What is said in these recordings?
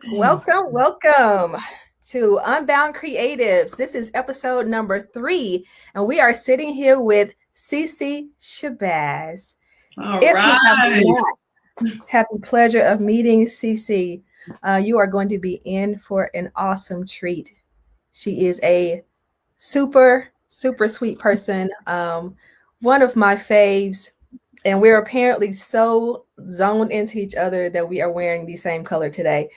Welcome, welcome to Unbound Creatives. This is episode number 3, and we are sitting here with CeCe Shabazz. All If you have right. not had the pleasure of meeting CeCe, you are going to be in for an awesome treat. She is a super, super sweet person, one of my faves, and we're apparently so zoned into each other that we are wearing the same color today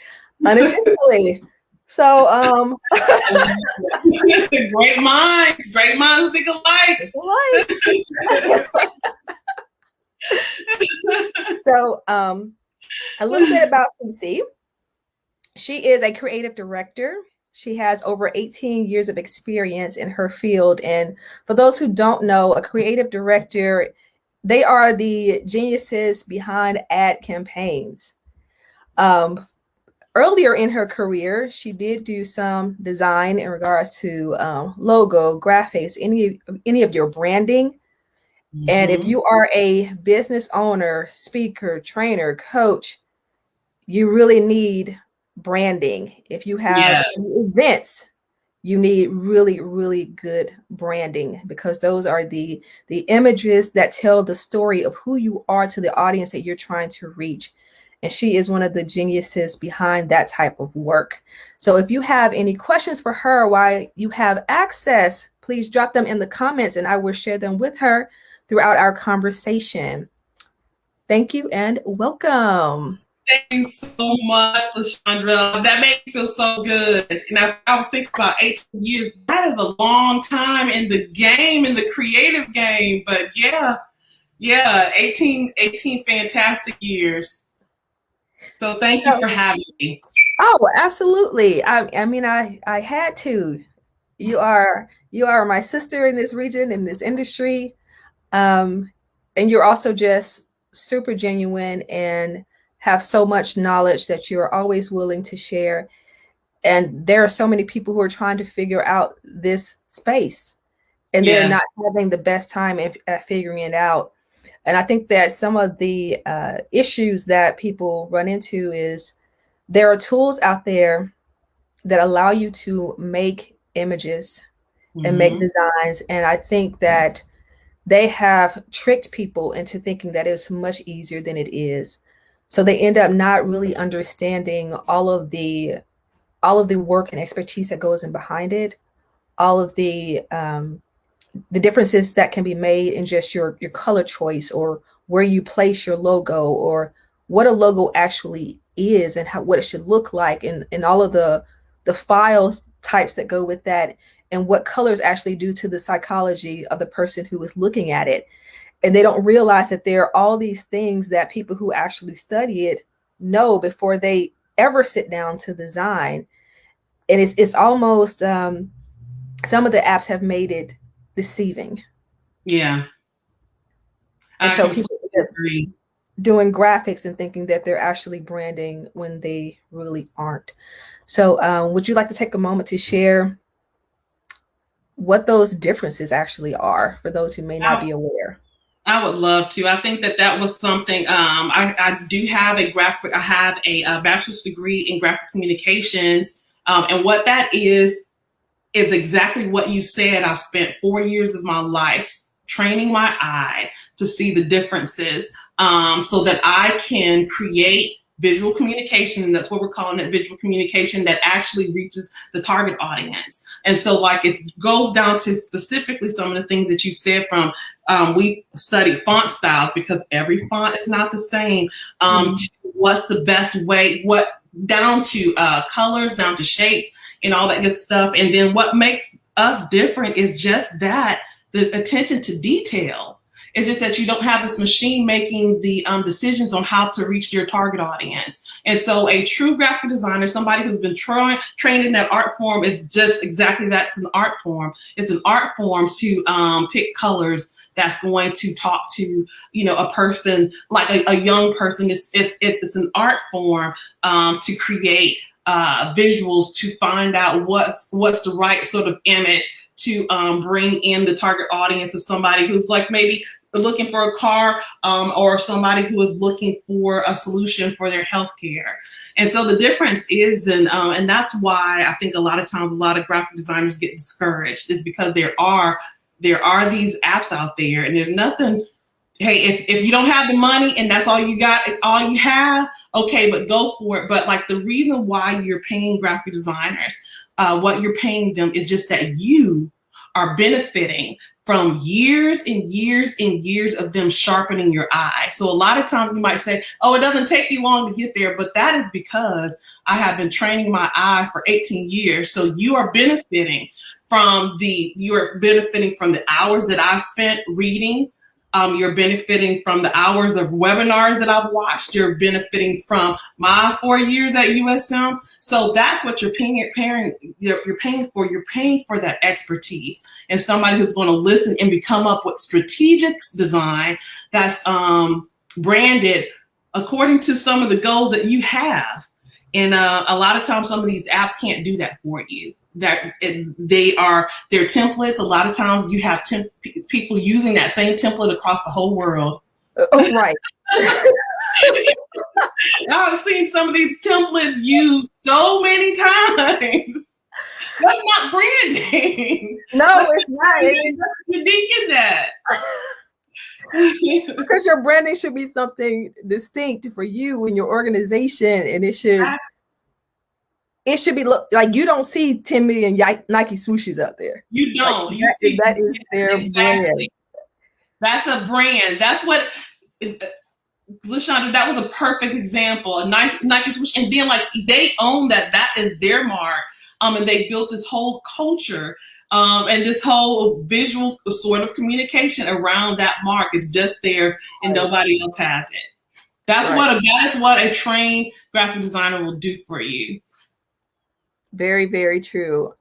unintentionally. So, great minds think alike. so a little bit about CeCe. She is a creative director. She has over 18 years of experience in her field. And for those who don't know, a creative director, they are the geniuses behind ad campaigns. Earlier in her career, she did do some design in regards to logo, graphics, any of your branding. Mm-hmm. And if you are a business owner, speaker, trainer, coach, you really need branding. If you have events, you need really, really good branding, because those are the images that tell the story of who you are to the audience that you're trying to reach. And she is one of the geniuses behind that type of work. So if you have any questions for her while you have access, please drop them in the comments and I will share them with her throughout our conversation. Thank you and welcome. Thank you so much, LaShondra. That made me feel so good. And I was thinking about 18 years. That is a long time in the game, in the creative game. But yeah, 18 fantastic years. So thank you for having me. Oh, absolutely. I mean, I had to. You are my sister in this region, in this industry. And you're also just super genuine and have so much knowledge that you're always willing to share. And there are so many people who are trying to figure out this space, and they're not having the best time at figuring it out. And I think that some of the issues that people run into is there are tools out there that allow you to make images and make designs. And I think that they have tricked people into thinking that it's much easier than it is. So they end up not really understanding all of the work and expertise that goes in behind it, all of the differences that can be made in just your color choice, or where you place your logo, or what a logo actually is and what it should look like, and all of the files types that go with that, and what colors actually do to the psychology of the person who is looking at it. And they don't realize that there are all these things that people who actually study it know before they ever sit down to design. And it's almost some of the apps have made it deceiving. Yeah. And so people agree doing graphics and thinking that they're actually branding when they really aren't. So would you like to take a moment to share what those differences actually are for those who may not be aware? I would love to. I think that was something. I do have I have a bachelor's degree in graphic communications, and what that is exactly what you said. I've spent 4 years of my life training my eye to see the differences, so that I can create visual communication. And that's what we're calling it, visual communication that actually reaches the target audience. And so like it goes down to specifically some of the things that you said from, we studied font styles, because every font is not the same. What's the best way, down to colors, down to shapes and all that good stuff. And then what makes us different is just that, the attention to detail. It's just that you don't have this machine making the decisions on how to reach your target audience. And so a true graphic designer, somebody who's been trained in that art form, is just exactly that's an art form. It's an art form to pick colors that's going to talk to, a person, like a young person. It's an art form to create visuals, to find out what's the right sort of image to bring in the target audience of somebody who's like maybe looking for a car, or somebody who is looking for a solution for their healthcare. And so the difference is, and that's why I think a lot of times a lot of graphic designers get discouraged, is because there are these apps out there, and there's nothing. Hey, if you don't have the money and that's all you got, all you have, okay, but go for it. But like the reason why you're paying graphic designers, what you're paying them is just that you are benefiting from years and years and years of them sharpening your eye. So a lot of times you might say, oh, it doesn't take you long to get there, but that is because I have been training my eye for 18 years. So you are benefiting from the hours that I've spent reading. You're benefiting from the hours of webinars that I've watched. You're benefiting from my 4 years at USM. So that's what you're paying for. You're paying for that expertise and somebody who's going to listen and come up with strategic design that's branded according to some of the goals that you have. And a lot of times, some of these apps can't do that for you. They're templates. A lot of times you have people using that same template across the whole world. Oh, right. I've seen some of these templates used so many times. That's not branding. No, it's not. It's unique in that. Because your branding should be something distinct for you and your organization, and it should be like you don't see 10 million Nike swooshes out there. You don't. Like, that is their brand. That's a brand. That's what, LaShonda, that was a perfect example. A nice Nike swoosh, and then like they own that. That is their mark. And they built this whole culture. And this whole visual sort of communication around that mark is just there, and nobody else has it. That's what a trained graphic designer will do for you. Very, very true.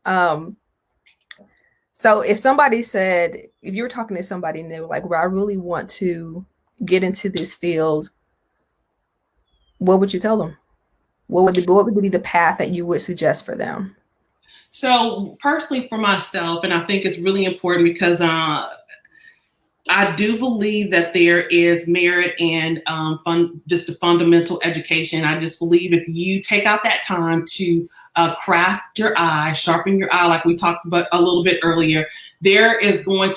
So if somebody said, if you were talking to somebody and they were like, well, I really want to get into this field, what would you tell them? What would be the path that you would suggest for them? So personally for myself, and I think it's really important because I do believe that there is merit in just a fundamental education. I just believe if you take out that time to craft your eye, sharpen your eye, like we talked about a little bit earlier, that is going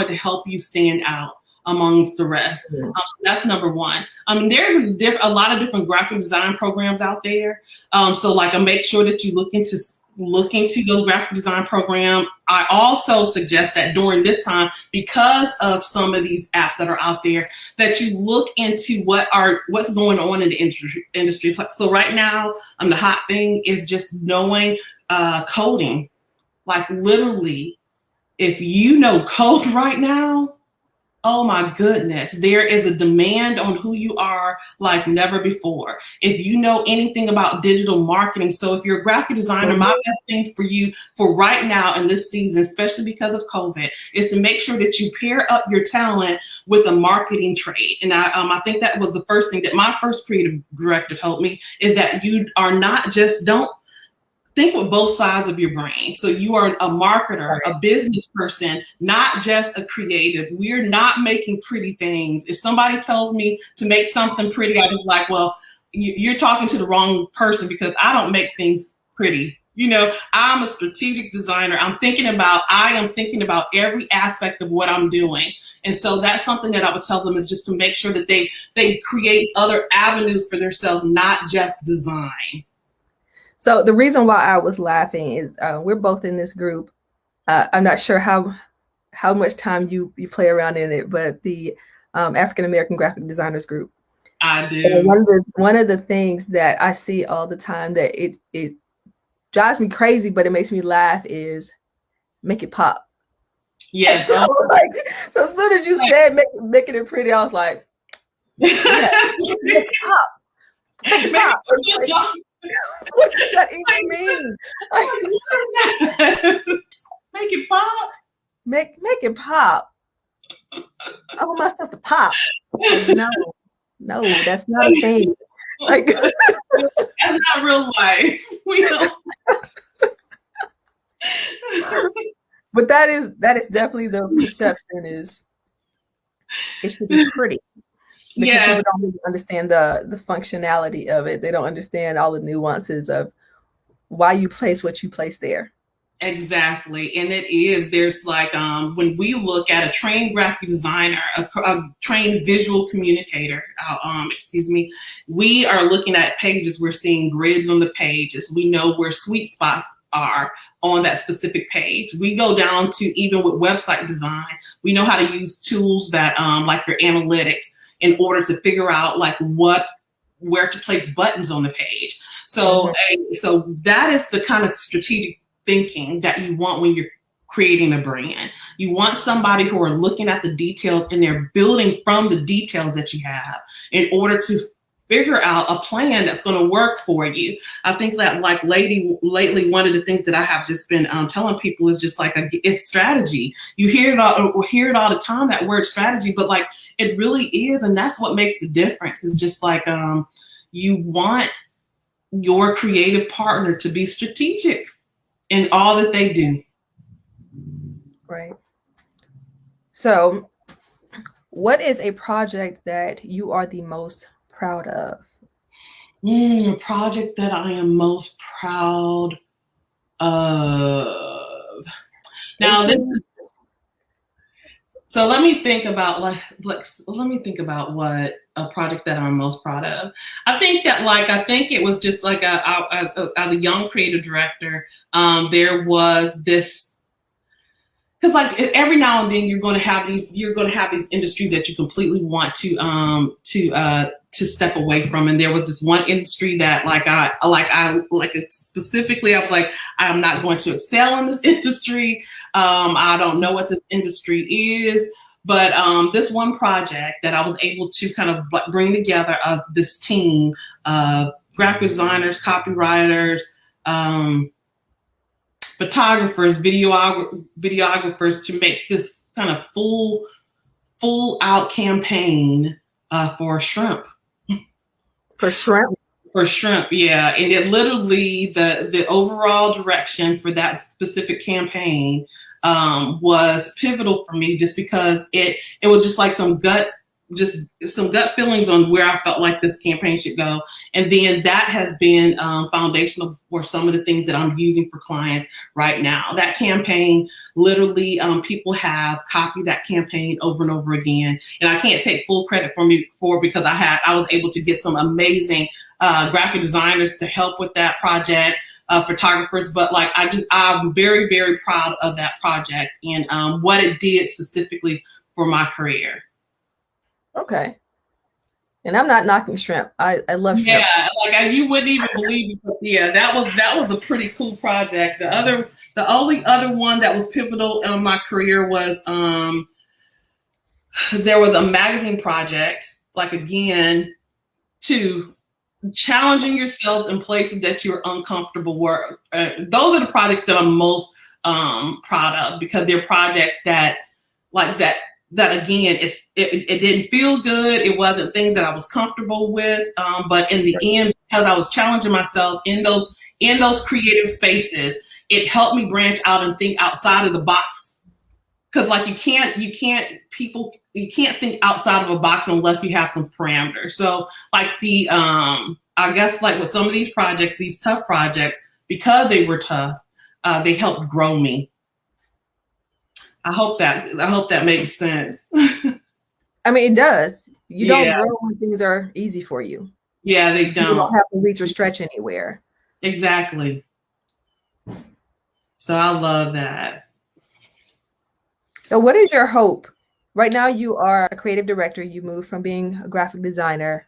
to help you stand out amongst the rest. So that's number one. There's a lot of different graphic design programs out there. So like make sure that you look into those graphic design program. I also suggest that during this time, because of some of these apps that are out there, that you look into what's going on in the industry. So right now, the hot thing is just knowing coding. Like literally, if you know code right now, oh my goodness, there is a demand on who you are like never before. If you know anything about digital marketing, so if you're a graphic designer, my best thing for you for right now in this season, especially because of COVID, is to make sure that you pair up your talent with a marketing trade. And I think that was the first thing that my first creative director told me, is that you are not just, don't think with both sides of your brain. So you are a marketer, a business person, not just a creative. We're not making pretty things. If somebody tells me to make something pretty, I was like, well, you're talking to the wrong person, because I don't make things pretty. I'm a strategic designer. I am thinking about every aspect of what I'm doing. And so that's something that I would tell them, is just to make sure that they create other avenues for themselves, not just design. So the reason why I was laughing is we're both in this group. I'm not sure how much time you play around in it, but the African American Graphic Designers group. I do. And one of the things that I see all the time that it drives me crazy, but it makes me laugh, is make it pop. Yes. So as soon as you said making it pretty, I was like, yeah, make it pop. Make it pop. What does that even mean? Make it pop. Make it pop. I want myself to pop. Like, no, that's not a thing. Like that's not real life. We don't. But that is definitely the perception is It should be pretty because Yes, people don't really understand the functionality of it. They don't understand all the nuances of why you place what you place there. exactly. And it is, there's like, when we look at a trained graphic designer, a trained visual communicator, excuse me, we are looking at pages, we're seeing grids on the pages. We know where sweet spots are on that specific page. We go down to even with website design, we know how to use tools that, like your analytics, in order to figure out like where to place buttons on the page. So, so that is the kind of strategic thinking that you want when you're creating a brand. You want somebody who are looking at the details and they're building from the details that you have in order to figure out a plan that's going to work for you. I think that like lately, one of the things that I have just been telling people is just like it's strategy. You hear it all the time, that word strategy, but like it really is, and that's what makes the difference. It's just like you want your creative partner to be strategic in all that they do. Right. So, what is a project that you are the most proud of? A project that I am most proud of. Now, this is, so let me think about let me think about what a project that I'm most proud of. I think it was just like a young creative director. There was this, because like every now and then you're going to have these industries that you completely want to step away from. And there was this one industry that specifically I was like, I'm not going to excel in this industry. I don't know what this industry is. But this one project that I was able to kind of bring together this team of graphic designers, copywriters, photographers, videographers to make this kind of full out campaign for shrimp. For shrimp? For shrimp, yeah. And it literally, the overall direction for that specific campaign was pivotal for me, just because it was just like some gut feelings on where I felt like this campaign should go. And then that has been foundational for some of the things that I'm using for clients right now. That campaign, literally, people have copied that campaign over and over again. And I can't take full credit because I was able to get some amazing graphic designers to help with that project, photographers, but like I'm very, very proud of that project and what it did specifically for my career. Okay. And I'm not knocking shrimp. I love shrimp. Yeah, like you wouldn't even believe it. But yeah, that was a pretty cool project. The only other one that was pivotal in my career was there was a magazine project. Like again, to challenging yourselves in places that you're uncomfortable work. Those are the projects that I'm most proud of, because they're projects that again, it didn't feel good. It wasn't things that I was comfortable with. But in the end, because I was challenging myself in those creative spaces, it helped me branch out and think outside of the box. Because like you can't think outside of a box unless you have some parameters. So like I guess like with some of these projects, these tough projects, because they were tough, they helped grow me. I hope that makes sense. I mean, it does. You don't grow when things are easy for you. Yeah, they don't. You don't have to reach or stretch anywhere. Exactly. So I love that. So what is your hope? Right now you are a creative director. You moved from being a graphic designer.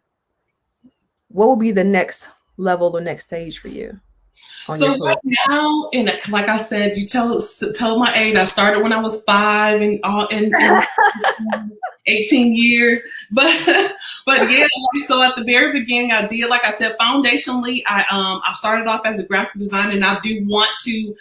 What will be the next level or next stage for you? So right now, and like I said, you told my age. I started when I was 5 and 18 years. But yeah, so at the very beginning, I did, like I said, foundationally, I started off as a graphic designer, and I do want to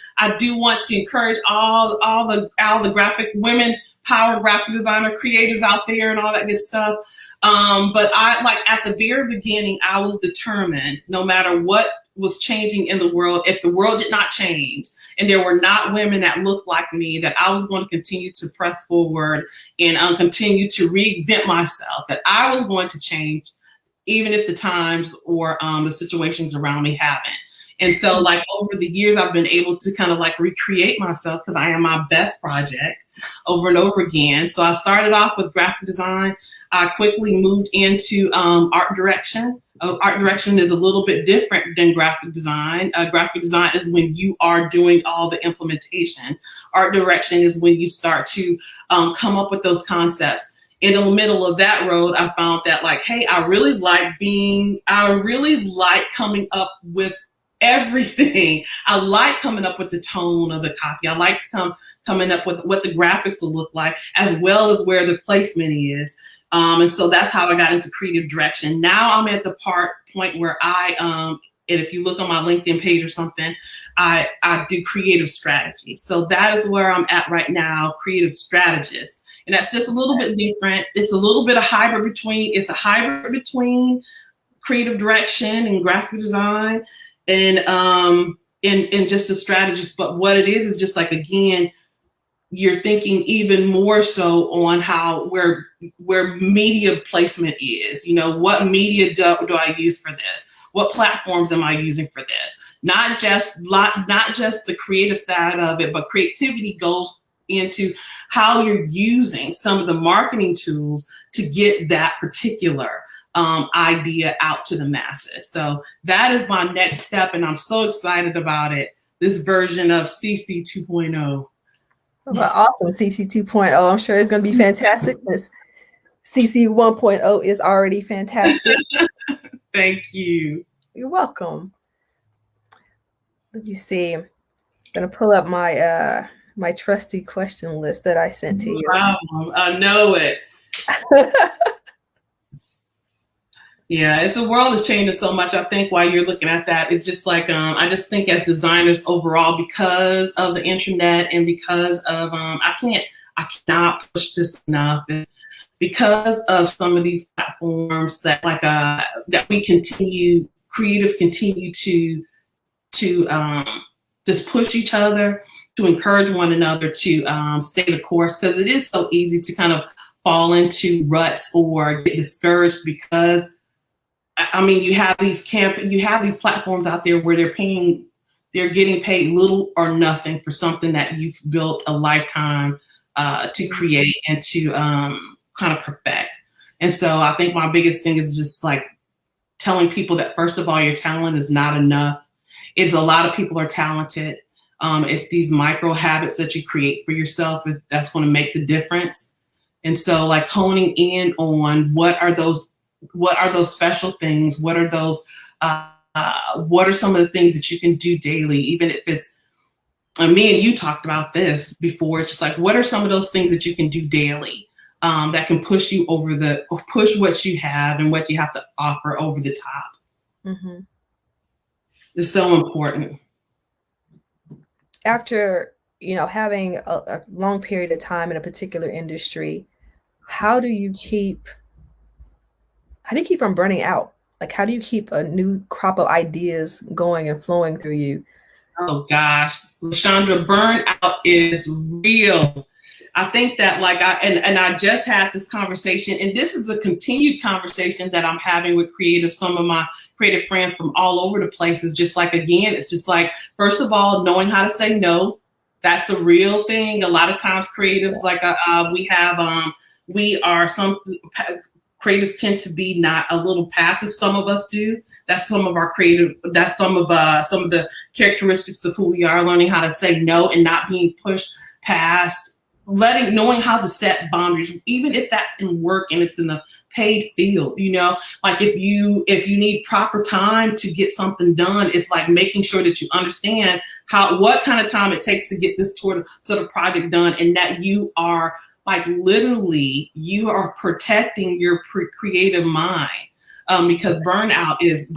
encourage all the graphic women power graphic designer creatives out there and all that good stuff. But I, like at the very beginning, I was determined, no matter what was changing in the world, if the world did not change and there were not women that looked like me, that I was going to continue to press forward and continue to reinvent myself, that I was going to change even if the times or the situations around me haven't. And so like over the years, I've been able to kind of like recreate myself because I am my best project over and over again. So I started off with graphic design. I quickly moved into art direction. Art direction is a little bit different than graphic design. Graphic design is when you are doing all the implementation. Art direction is when you start to come up with those concepts. In the middle of that road, I found that like, hey, I really like coming up with everything. I like coming up with the tone of the copy. I like coming up with what the graphics will look like, as well as where the placement is. And so that's how I got into creative direction. Now I'm at the point where and if you look on my LinkedIn page or something, I do creative strategy. So that is where I'm at right now, creative strategist. And that's just a little bit different. It's a little bit of hybrid between creative direction and graphic design and just a strategist. But what it is just like, again, you're thinking even more so on where media placement is. You know, what media do I use for this? What platforms am I using for this? Not just the creative side of it, but creativity goes into how you're using some of the marketing tools to get that particular idea out to the masses. So that is my next step, and I'm so excited about it. This version of CeCe 2.0. Well, awesome. CeCe 2.0. I'm sure it's going to be fantastic. This CeCe 1.0 is already fantastic. Thank you. You're welcome. Let me see. I'm going to pull up my my trusty question list that I sent to you. Wow, I know it. Yeah, the world is changing so much. I think while you're looking at that, it's just like, I just think as designers overall, because of the internet and because of, I cannot push this enough. Because of some of these platforms that that creatives continue to just push each other, to encourage one another to stay the course, because it is so easy to kind of fall into ruts or get discouraged because, I mean, you have these platforms out there where they're getting paid little or nothing for something that you've built a lifetime to create and to kind of perfect. And so I think my biggest thing is just like telling people that, first of all, your talent is not enough. It's a lot of people are talented. It's these micro habits that you create for yourself that's going to make the difference. And so like honing in on what are those special things? What are some of the things that you can do daily? Even if it's, me and you talked about this before, it's just like, what are some of those things that you can do daily that can push you push what you have and what you have to offer over the top? Mm-hmm. It's so important. After, having a long period of time in a particular industry, how do you keep from burning out? Like, how do you keep a new crop of ideas going and flowing through you? Oh gosh, LaShondra, burnout is real. I think that I just had this conversation, and this is a continued conversation that I'm having with some of my creative friends from all over the place. Is just like, again, it's just like, first of all, knowing how to say no. That's a real thing. A lot of times creatives, some creatives tend to be not a little passive. Some of us do. That's some of the characteristics of who we are, learning how to say no and not being pushed past, knowing how to set boundaries, even if that's in work and it's in the paid field. Like if you need proper time to get something done, it's like making sure that you understand what kind of time it takes to get this sort of project done, and that you are literally protecting your creative mind. Because burnout is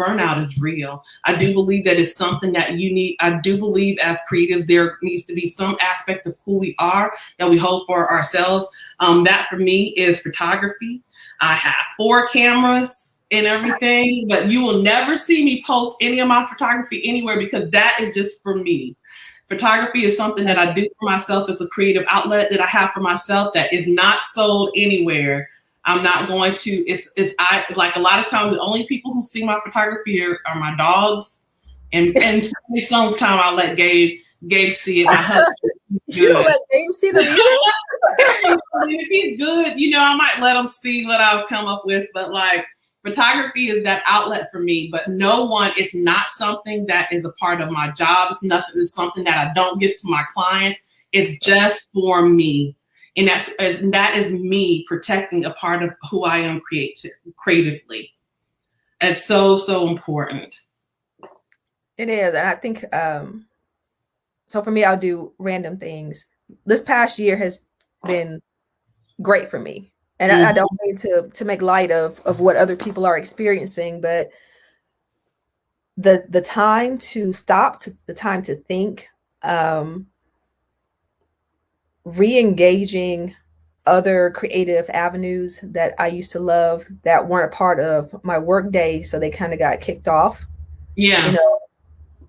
real. I do believe that it's something that you need. I do believe as creatives, there needs to be some aspect of who we are that we hold for ourselves. That for me is photography. I have 4 cameras and everything, but you will never see me post any of my photography anywhere because that is just for me. Photography is something that I do for myself as a creative outlet that I have for myself that is not sold anywhere. I'm not going to, I like a lot of times the only people who see my photography are my dogs. And sometimes I'll let Gabe see it. My husband, you let Gabe see them either? if he's good, I might let him see what I've come up with. But like photography is that outlet for me. But it's not something that is a part of my job. It's something that I don't give to my clients. It's just for me. And that is me protecting a part of who I am creatively. It's so, so important. It is. And I think, so for me, I'll do random things. This past year has been great for me. And I don't mean to make light of what other people are experiencing, but the time to stop, the time to think, re-engaging other creative avenues that I used to love that weren't a part of my work day, so they kind of got kicked off. Yeah.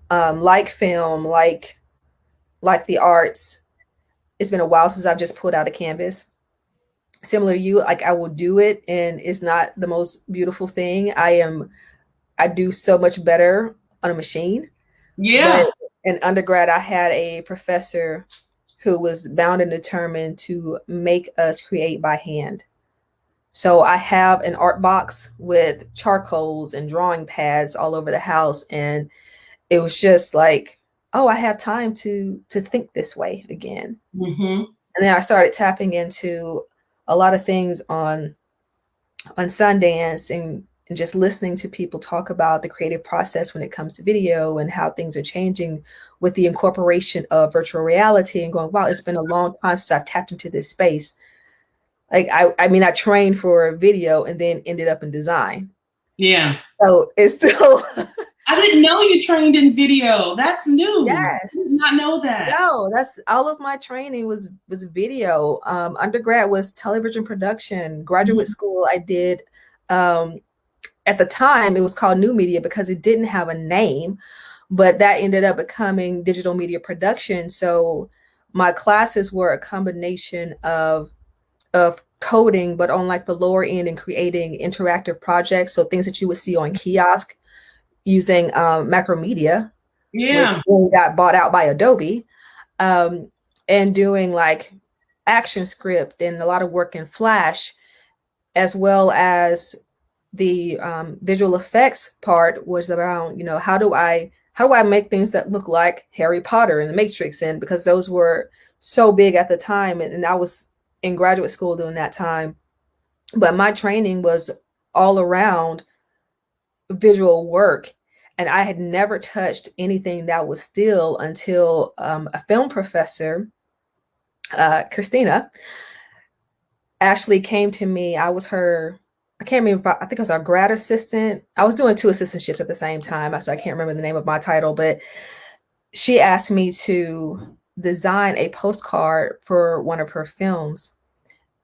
Like film, like the arts. It's been a while since I've just pulled out a canvas. Similar to you, like I will do it and it's not the most beautiful thing. I do so much better on a machine. Yeah. But in undergrad, I had a professor who was bound and determined to make us create by hand. So I have an art box with charcoals and drawing pads all over the house. And it was just like, oh, I have time to think this way again. Mm-hmm. And then I started tapping into a lot of things on Sundance and just listening to people talk about the creative process when it comes to video and how things are changing with the incorporation of virtual reality, and going, wow, it's been a long time since I've tapped into this space. Like, I mean, I trained for video and then ended up in design. Yeah. So it's still... I didn't know you trained in video. That's new. Yes. I did not know that. No, that's all of my training was video. Undergrad was television production. Graduate school, I did, at the time it was called new media because it didn't have a name, but that ended up becoming digital media production. So my classes were a combination of coding, but on like the lower end and creating interactive projects. So things that you would see on kiosk using Macromedia, Yeah. which got bought out by Adobe, and doing like ActionScript and a lot of work in Flash, as well as the visual effects part was around, how do I make things that look like Harry Potter and the Matrix, and because those were so big at the time, and I was in graduate school during that time. But my training was all around visual work, and I had never touched anything that was still until a film professor, Christina, actually came to me. I was her, I can't remember, I think I was our grad assistant. I was doing 2 assistantships at the same time, so I can't remember the name of my title, but she asked me to design a postcard for one of her films.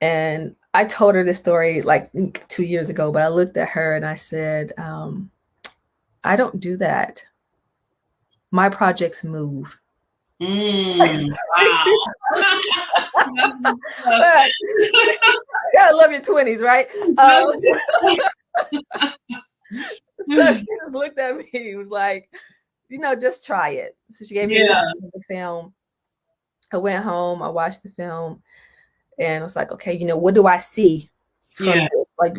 And I told her this story like 2 years ago, but I looked at her and I said, I don't do that. My projects move. Wow. Yeah, I love your 20s, right? So she just looked at me. It was like, just try it. So she gave me the film. I went home. I watched the film, and I was like, okay, what do I see from this? Like,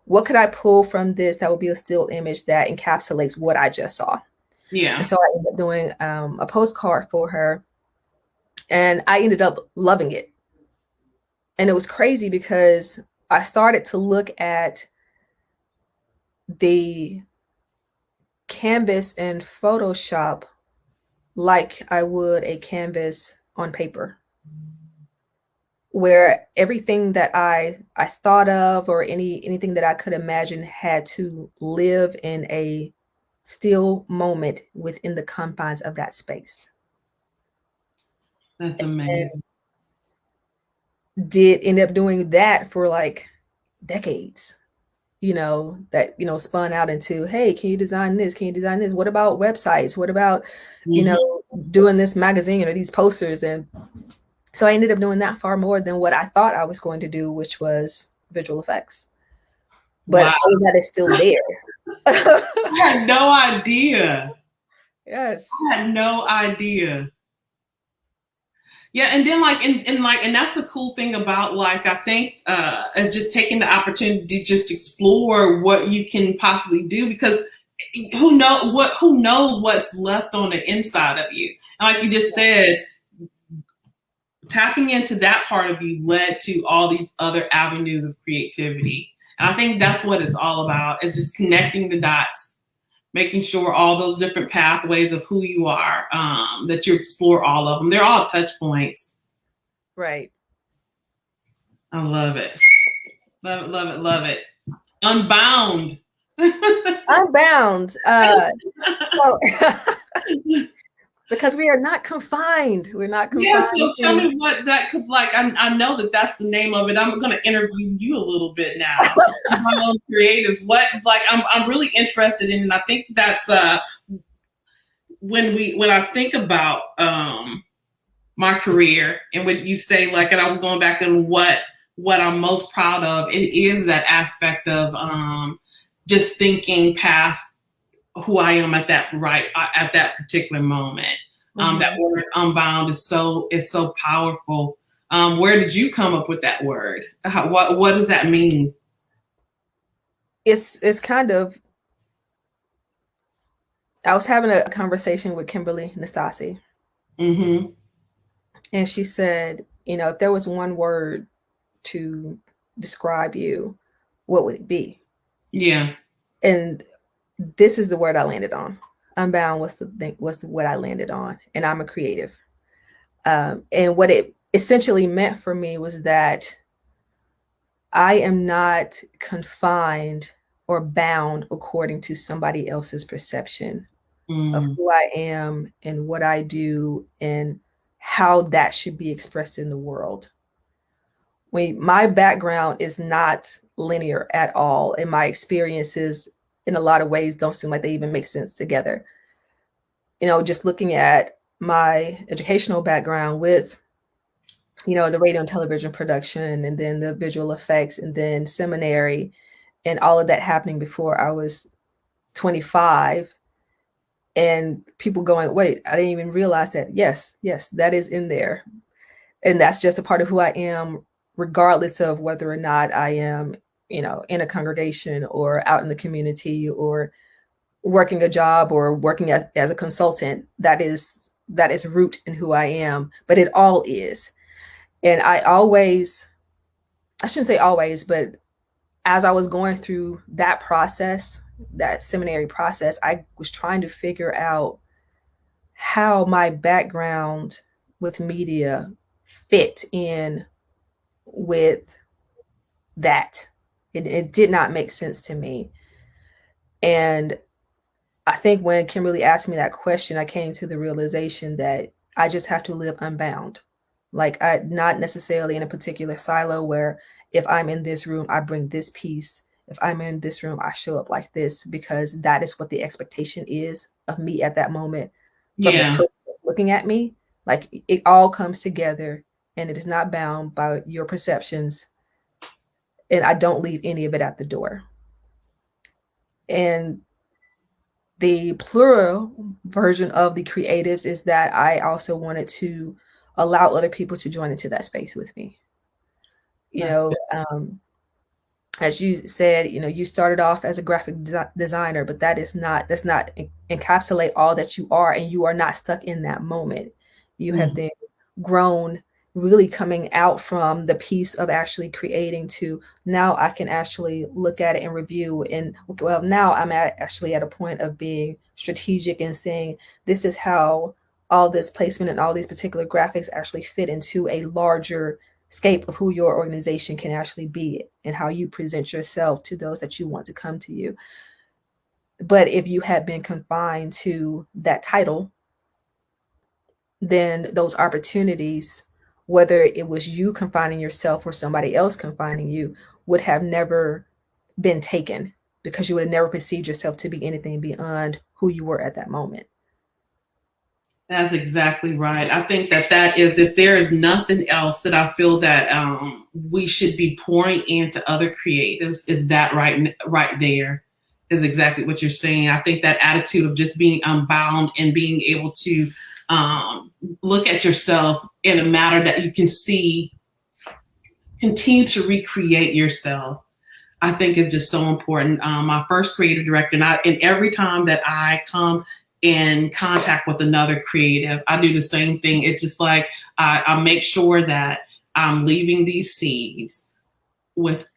what could I pull from this that would be a still image that encapsulates what I just saw? Yeah. And so I ended up doing a postcard for her, and I ended up loving it. And it was crazy because I started to look at the canvas in Photoshop like I would a canvas on paper, where everything that I thought of, or anything that I could imagine, had to live in a still moment within the confines of that space. That's amazing. And did end up doing that for like decades, that, spun out into, hey, can you design this? Can you design this? What about websites? What about, Mm-hmm. doing this magazine or these posters? And so I ended up doing that far more than what I thought I was going to do, which was visual effects. But Wow. all of that is still there. I had no idea. Yes. I had no idea. Yeah, and then and that's the cool thing about, like, I think is just taking the opportunity to just explore what you can possibly do, because who knows what's left on the inside of you. And like you just said, tapping into that part of you led to all these other avenues of creativity. And I think that's what it's all about, is just connecting the dots, making sure all those different pathways of who you are, that you explore all of them. They're all touch points. Right. I love it. Love it, love it, love it. Unbound. Unbound. So because we are not confined. We're not Yeah, confined so tell to. me what that could, like. I know that that's the name of it. I'm going to interview you a little bit now. UNbound Creatives. What, like, I'm really interested in, and I think that's when I think about my career and what you say, like, and I was going back and what I'm most proud of, it is that aspect of just thinking past who I am at that particular moment. That Mhm. word unbound is so powerful. Where did you come up with that word? What does that mean? It's kind of. I was having a conversation with Kimberly Nastasi, Mm-hmm. and she said, if there was one word to describe you, what would it be? Yeah. And this is the word I landed on. Unbound was the thing, was what I landed on, and I'm a creative. And what it essentially meant for me was that I am not confined or bound according to somebody else's perception of Mm. who I am and what I do and how that should be expressed in the world. My background is not linear at all, and my experiences in a lot of ways don't seem like they even make sense together. Just looking at my educational background with, the radio and television production, and then the visual effects, and then seminary, and all of that happening before I was 25, and people going, wait, I didn't even realize that. Yes, that is in there. And that's just a part of who I am, regardless of whether or not I am, in a congregation or out in the community or working a job or working as a consultant. That is root in who I am, but it all is. And I shouldn't say always, but as I was going through that process, that seminary process, I was trying to figure out how my background with media fit in with that. It did not make sense to me. And I think when Kimberly asked me that question, I came to the realization that I just have to live unbound. Like, I not necessarily in a particular silo where if I'm in this room, I bring this piece. If I'm in this room, I show up like this, because that is what the expectation is of me at that moment from the Yeah. person looking at me. Like, it all comes together and it is not bound by your perceptions. And I don't leave any of it at the door. And the plural version of the creatives is that I also wanted to allow other people to join into that space with me. You That's know, as you said, you started off as a graphic designer, but that's not encapsulate all that you are, and you are not stuck in that moment. You have good. then grown, really coming out from the piece of actually creating to now I can actually look at it and review. And well, now I'm actually at a point of being strategic and saying, this is how all this placement and all these particular graphics actually fit into a larger scape of who your organization can actually be and how you present yourself to those that you want to come to you. But if you had been confined to that title, then those opportunities, whether it was you confining yourself or somebody else confining you, would have never been taken, because you would have never perceived yourself to be anything beyond who you were at that moment. That's exactly right. I think that that is, if there is nothing else that I feel that we should be pouring into other creatives, is that right there is exactly what you're saying. I think that attitude of just being unbound and being able to look at yourself in a matter that you can see, continue to recreate yourself, I think is just so important. My first creative director, and every time that I come in contact with another creative, I do the same thing. It's just like I make sure that I'm leaving these seeds with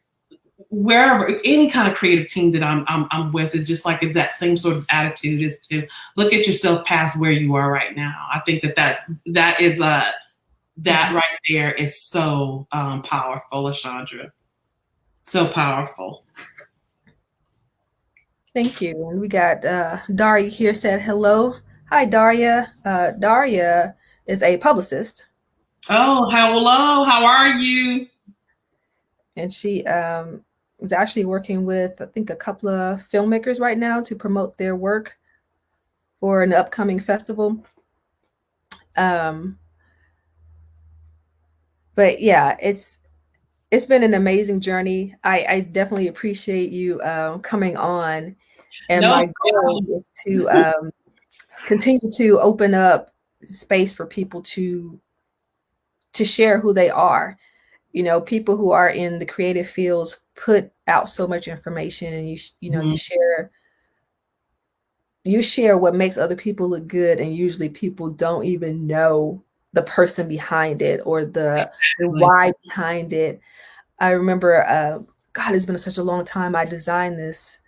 wherever, any kind of creative team that I'm with, is just like, if that same sort of attitude is to look at yourself past where you are right now. I think that is that right there is so powerful, Lashandra. So powerful. Thank you. And we got Daria here said hello. Hi, Daria. Daria is a publicist. Oh, hello. How are you? And she is actually working with, I think, a couple of filmmakers right now to promote their work for an upcoming festival. But yeah, it's been an amazing journey. I definitely appreciate you coming on. And No, my goal is to continue to open up space for people to share who they are. You know, people who are in the creative fields put out so much information, and you share what makes other people look good, and usually people don't even know the person behind it, or the why behind it. I remember, God, it's been such a long time. I designed this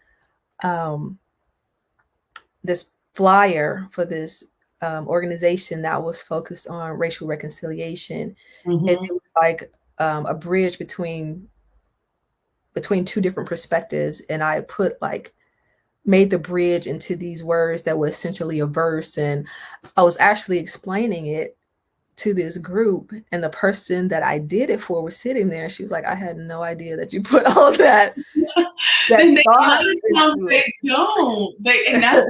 flyer for this organization that was focused on racial reconciliation, and it was like a bridge between two different perspectives, and I made the bridge into these words that were essentially a verse, and I was actually explaining it to this group, and the person that I did it for was sitting there, and she was like, I had no idea that you put all that and a thought lot of times they don't. And that's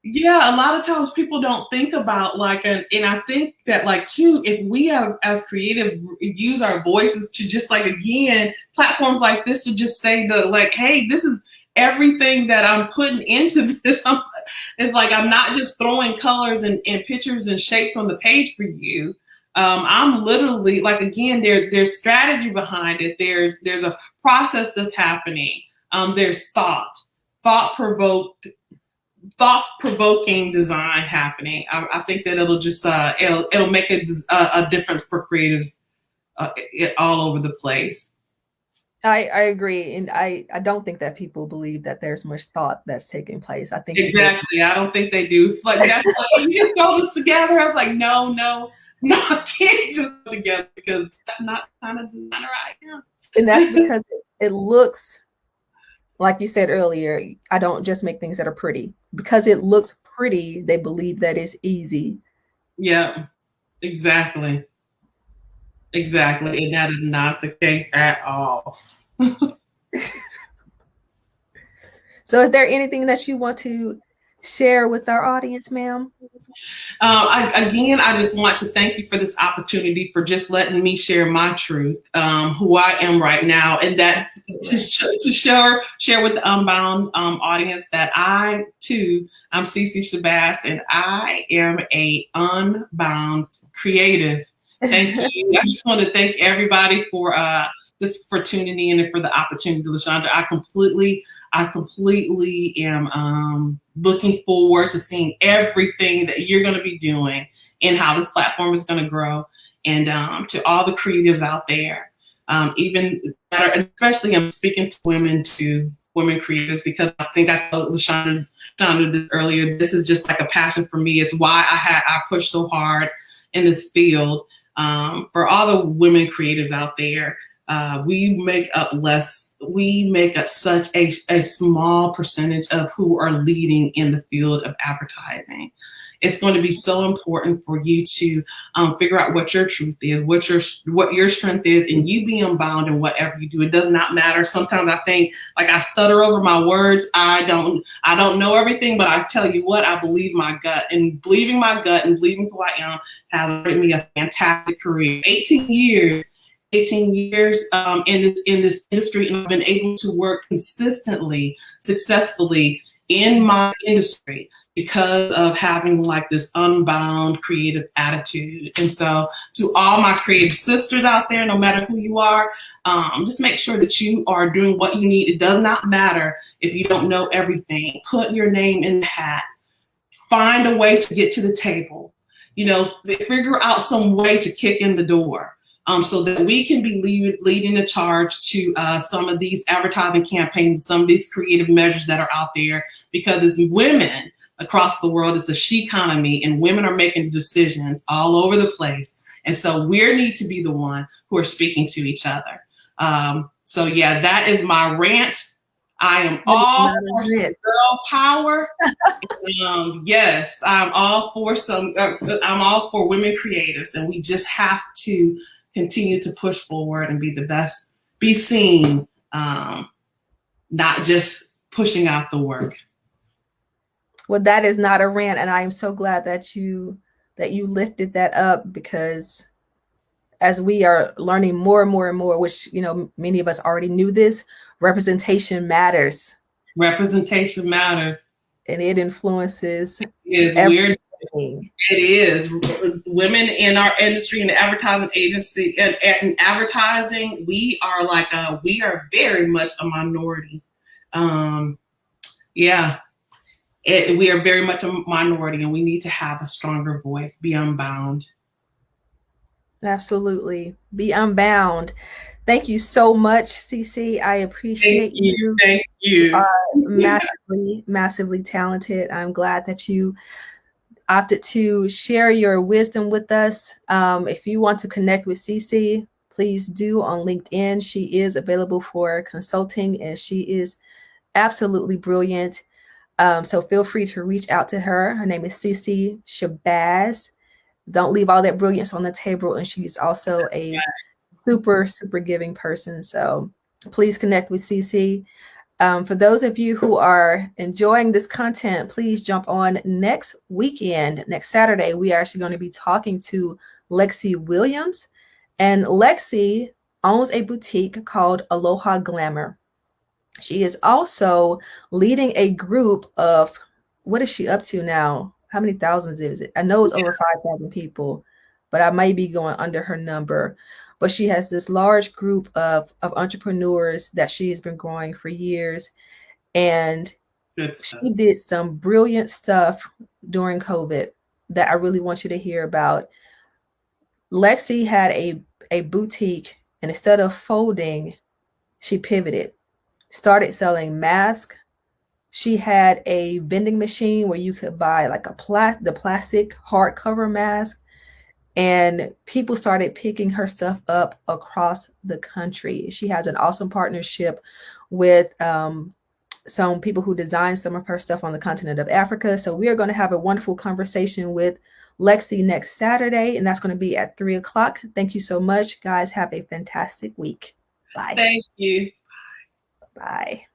yeah, a lot of times people don't think about and I think that too, if we have as creative use our voices to just again, platforms like this to just say hey, this is everything that I'm putting into this. It's I'm not just throwing colors and pictures and shapes on the page for you. I'm literally again, there's strategy behind it. There's a process that's happening. There's thought-provoking design happening. I think that it'll just it'll make a difference for creatives all over the place. I agree, and I don't think that people believe that there's much thought that's taking place. I think exactly. I don't think they do. It's that's you just throw this together. I was no, I can't just put together, because that's not the kind of designer I am. And that's because it looks, like you said earlier, I don't just make things that are pretty. Because it looks pretty, they believe that it's easy. Yeah, exactly. Exactly. And that is not the case at all. So is there anything that you want to share with our audience, ma'am? I just want to thank you for this opportunity, for just letting me share my truth, who I am right now, and that to share with the Unbound audience that I too, I'm CeCe Shabazz, and I am a Unbound creative. Thank you. I just want to thank everybody for tuning in and for the opportunity, Lashandra. I completely am looking forward to seeing everything that you're going to be doing and how this platform is going to grow. And to all the creatives out there, especially I'm speaking to women creatives, because I think I told Lashandra this earlier. This is just a passion for me. It's why I pushed so hard in this field. For all the women creatives out there, We make up such a small percentage of who are leading in the field of advertising. It's going to be so important for you to figure out what your truth is, what your strength is, and you be unbound in whatever you do. It does not matter. Sometimes I think like I stutter over my words. I don't know everything, but I tell you what, I believe my gut, and believing my gut and believing who I am has given me a fantastic career. 18 years in this industry, and I've been able to work consistently, successfully in my industry because of having like this unbound creative attitude. And so to all my creative sisters out there, no matter who you are, just make sure that you are doing what you need. It does not matter if you don't know everything. Put your name in the hat. Find a way to get to the table. Figure out some way to kick in the door. So that we can be leading the charge to some of these advertising campaigns, some of these creative measures that are out there, because it's women across the world, it's a she economy, and women are making decisions all over the place. And so we need to be the one who are speaking to each other. So yeah, that is my rant. I am all for some girl power. Yes, I'm all for women creators, and we just have to continue to push forward and be the best, be seen, not just pushing out the work. Well, that is not a rant, and I am so glad that you lifted that up, because as we are learning more and more and more, which many of us already knew this, representation matters. Representation matters, and it influences everything. It is. Women in our industry, in the advertising agency, and advertising, we are very much a minority. We are very much a minority, and we need to have a stronger voice. Be unbound. Absolutely. Be unbound. Thank you so much, CeCe. I appreciate you. Thank you. You are massively, massively talented. I'm glad that you opted to share your wisdom with us. If you want to connect with CeCe, please do on LinkedIn. She is available for consulting, and she is absolutely brilliant. So feel free to reach out to her. Her name is CeCe Shabazz. Don't leave all that brilliance on the table. And she's also a super, super giving person. So please connect with CeCe. For those of you who are enjoying this content, please jump on next weekend. Next Saturday, we are actually going to be talking to Lexi Williams. And Lexi owns a boutique called Aloha Glamour. She is also leading a group of, what is she up to now? How many thousands is it? I know it's over 5,000 people, but I might be going under her number. But she has this large group of entrepreneurs that she has been growing for years. And she did some brilliant stuff during COVID that I really want you to hear about. Lexi had a boutique, and instead of folding, she pivoted, started selling masks. She had a vending machine where you could buy like the plastic hardcover mask, and people started picking her stuff up across the country. She has an awesome partnership with some people who design some of her stuff on the continent of Africa. So we are going to have a wonderful conversation with Lexi next Saturday, and that's going to be at 3:00. Thank you so much, guys. Have a fantastic week. Bye. Thank you. Bye.